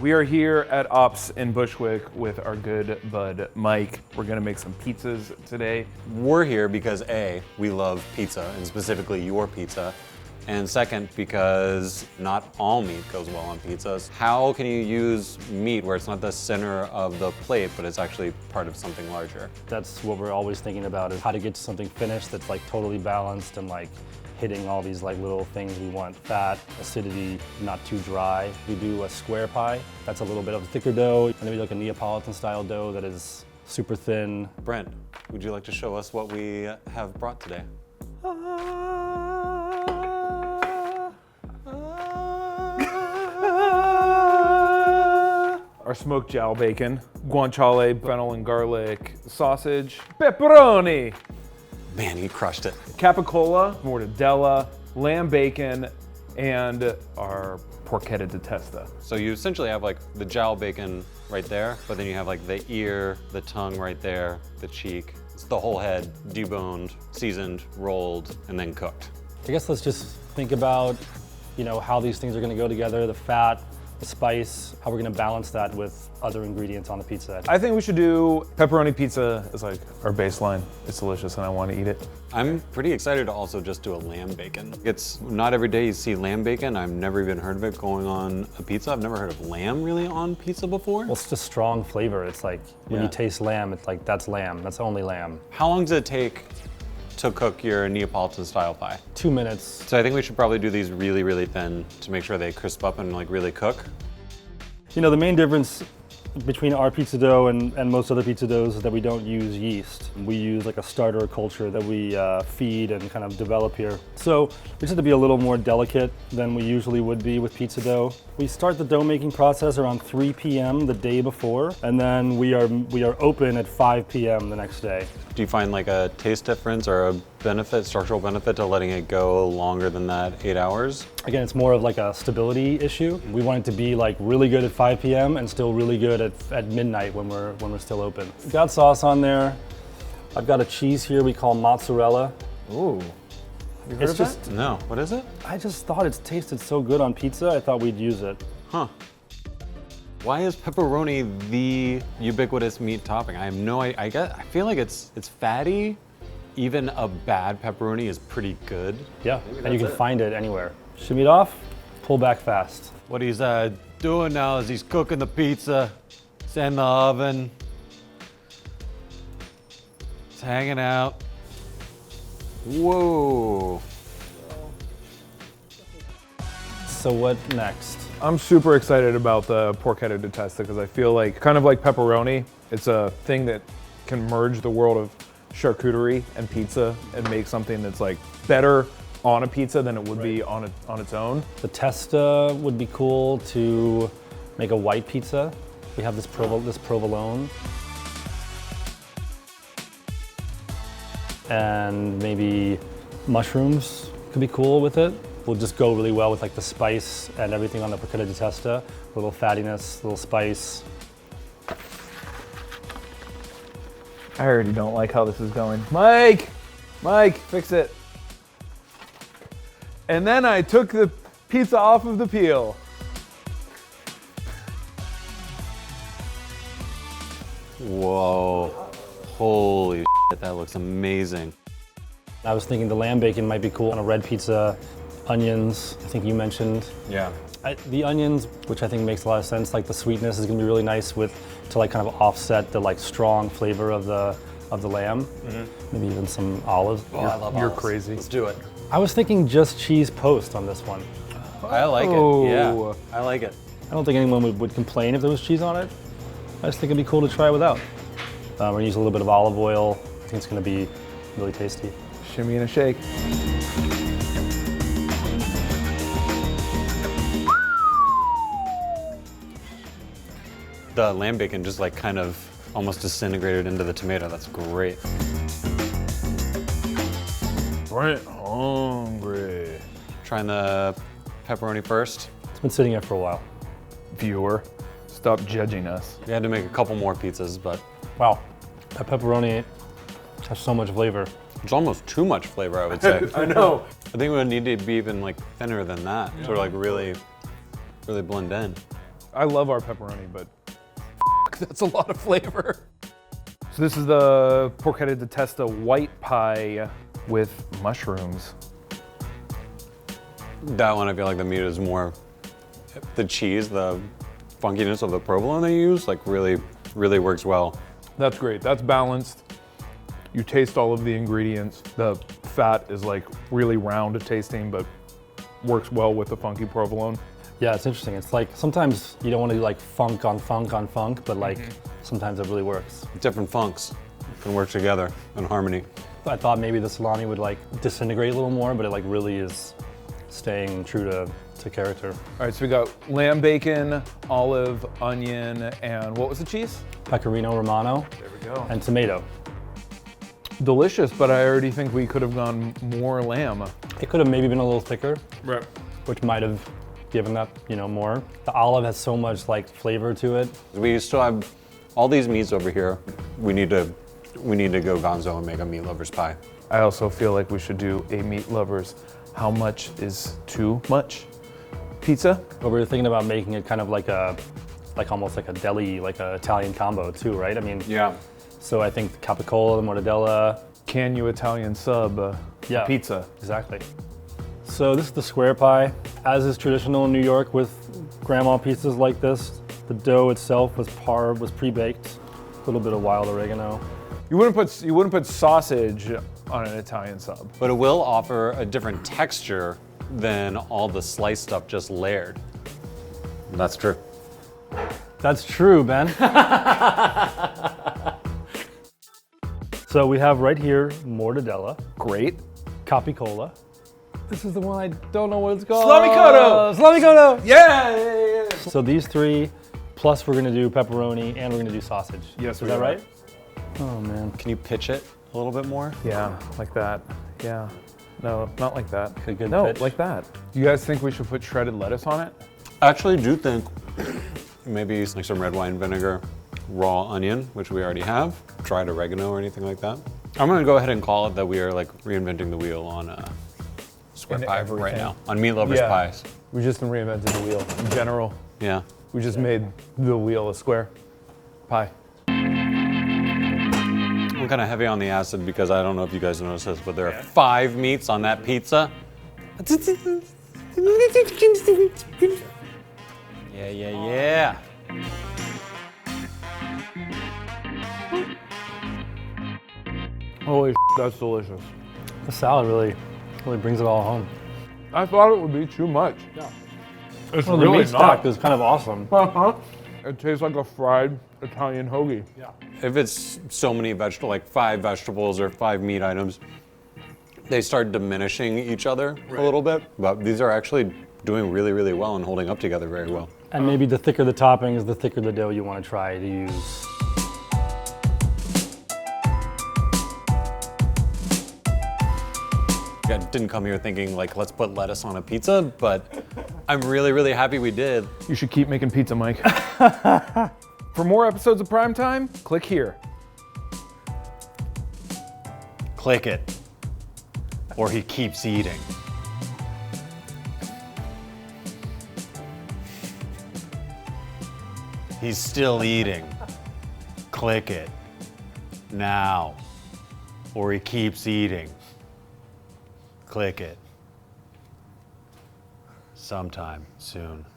We are here at Ops in Bushwick with our good bud Mike. We're gonna make some pizzas today. We're here because A, we love pizza, and specifically your pizza. And second, because not all meat goes well on pizzas. How can you use meat where it's not the center of the plate, but it's actually part of something larger? That's what we're always thinking about, is how to get to something finished that's like totally balanced and like hitting all these like little things we want. Fat, acidity, not too dry. We do a square pie. That's a little bit of a thicker dough. And then we do like a Neapolitan style dough that is super thin. Brent, would you like to show us what we have brought today? Our smoked jowl bacon, guanciale, fennel and garlic sausage, pepperoni, Man, he crushed it. capicola, mortadella, lamb bacon, and our porchetta di testa. So you essentially have like the jowl bacon right there, but then you have like the ear, the tongue right there, the cheek. It's the whole head, deboned, seasoned, rolled, and then cooked. I guess let's just think about, how these things are gonna go together, the fat, the spice, how we're gonna balance that with other ingredients on the pizza. I think we should do pepperoni pizza as like our baseline. It's delicious and I want to eat it. I'm pretty excited to also just do a lamb bacon. It's not every day you see lamb bacon. I've never even heard of it going on a pizza. I've never heard of lamb really on pizza before. Well, it's just strong flavor. It's like, when Yeah. you taste lamb, it's like, that's lamb, that's only lamb. How long does it take to cook your Neapolitan style pie? 2 minutes. So I think we should probably do these really, really thin to make sure they crisp up and like really cook. The main difference between our pizza dough and most other pizza doughs is that we don't use yeast. We use like a starter culture that we feed and kind of develop here. So we just have to be a little more delicate than we usually would be with pizza dough. We start the dough making process around 3 p.m. the day before, and then we are open at 5 p.m. the next day. Do you find like a taste difference or a benefit, structural benefit to letting it go longer than that 8 hours? Again, it's more of like a stability issue. We want it to be like really good at 5 p.m. and still really good at midnight when we're still open. We've got sauce on there. I've got a cheese here we call mozzarella. Ooh. You heard It's of just- that? No. What is it? I just thought it tasted so good on pizza, I thought we'd use it. Huh. Why is pepperoni the ubiquitous meat topping? I have no idea. I feel like it's fatty. Even a bad pepperoni is pretty good. Yeah, and you can find it anywhere. Shimmy it off, pull back fast. What he's doing now is he's cooking the pizza. It's in the oven. It's hanging out. Whoa. So what next? I'm super excited about the porchetta di testa because I feel like, kind of like pepperoni, it's a thing that can merge the world of charcuterie and pizza and make something that's like better on a pizza than it would be on its own. The testa would be cool to make a white pizza. We have this provolone. And maybe mushrooms could be cool with it. Will just go really well with like the spice and everything on the porchetta di testa. A little fattiness, a little spice. I already don't like how this is going. Mike, fix it. And then I took the pizza off of the peel. Whoa. Holy shit, that looks amazing. I was thinking the lamb bacon might be cool on a red pizza. Onions, I think you mentioned. Yeah. The onions, which I think makes a lot of sense, like the sweetness is gonna be really nice to like kind of offset the like strong flavor of the lamb. Mm-hmm. Maybe even some olives. Oh, I love You're olives. crazy. Let's do it. I was thinking just cheese post on this one. I like Oh. it. Yeah, I like it. I don't think anyone would complain if there was cheese on it. I just think it'd be cool to try without. We're gonna use a little bit of olive oil. I think it's gonna be really tasty. Shimmy and a shake. The lamb bacon just like kind of almost disintegrated into the tomato. That's great. Brent hungry. Trying the pepperoni first. It's been sitting here for a while. Viewer, stop judging us. We had to make a couple more pizzas, but Wow, that pepperoni has so much flavor. it's almost too much flavor, I would say. I know. I think we would need to be even like thinner than that, sort of like really blend in. I love our pepperoni, but that's a lot of flavor. So this is the porchetta di testa white pie with mushrooms. That one, I feel like the meat is more the cheese, the funkiness of the provolone they use, like really works well. That's great. That's balanced. You taste all of the ingredients. The fat is like really round tasting, but works well with the funky provolone. Yeah, it's interesting. It's like sometimes you don't want to do like funk on funk on funk, but like sometimes it really works. Different funks can work together in harmony. I thought maybe the salami would like disintegrate a little more, but it like really is staying true to character. All right, so we got lamb bacon, olive, onion, and what was the cheese? Pecorino Romano. There we go. And tomato. Delicious, but I already think we could have gone more lamb. It could have maybe been a little thicker, Right. which might have given that, more. The olive has so much like flavor to it. We still have all these meats over here. We need to go gonzo and make a meat lover's pie. I also feel like we should do a meat lovers. How much is too much pizza? But we were thinking about making it kind of like almost like a deli, like an Italian combo too, right? I mean, Yeah. so I think the capicola, the mortadella. Can you Italian sub Yeah. pizza? Exactly. So this is the square pie. As is traditional in New York with grandma pizzas like this, the dough itself was pre-baked. A little bit of wild oregano. You wouldn't put sausage on an Italian sub. But it will offer a different texture than all the sliced stuff just layered. That's true. That's true, Ben. So we have right here mortadella, Great. capicola. This is the one I don't know what it's called. Slamicotto! Slamicotto! Yeah! So these three, plus we're gonna do pepperoni and we're gonna do sausage. Yes, is we that are. right? Oh man. Can you pitch it a little bit more? Yeah, like that. Yeah. No, not like that. A good no, pitch. like that. You guys think we should put shredded lettuce on it? I actually do think maybe like some red wine vinegar, raw onion, which we already have, dried oregano or anything like that. I'm gonna go ahead and call it that we are like reinventing the wheel on square In pie right everything. now, on meat lovers Yeah. pies. We just reinvented the wheel in general. Yeah. We just made the wheel a square pie. I'm kind of heavy on the acid because I don't know if you guys noticed this, but there are 5 meats on that pizza. Yeah. Holy that's delicious. The salad really brings it all home. I thought it would be too much. Yeah. It's Well, the really meat stock is kind of awesome. It tastes like a fried Italian hoagie. Yeah. If it's so many vegetables, like 5 vegetables or 5 meat items, they start diminishing each other a little bit. But these are actually doing really well and holding up together very well. And maybe the thicker the toppings, the thicker the dough you want to try to use. I didn't come here thinking like, let's put lettuce on a pizza, but I'm really happy we did. You should keep making pizza, Mike. For more episodes of Primetime, click here. Click it, or he keeps eating. He's still eating. Click it now, or he keeps eating. Click it sometime soon.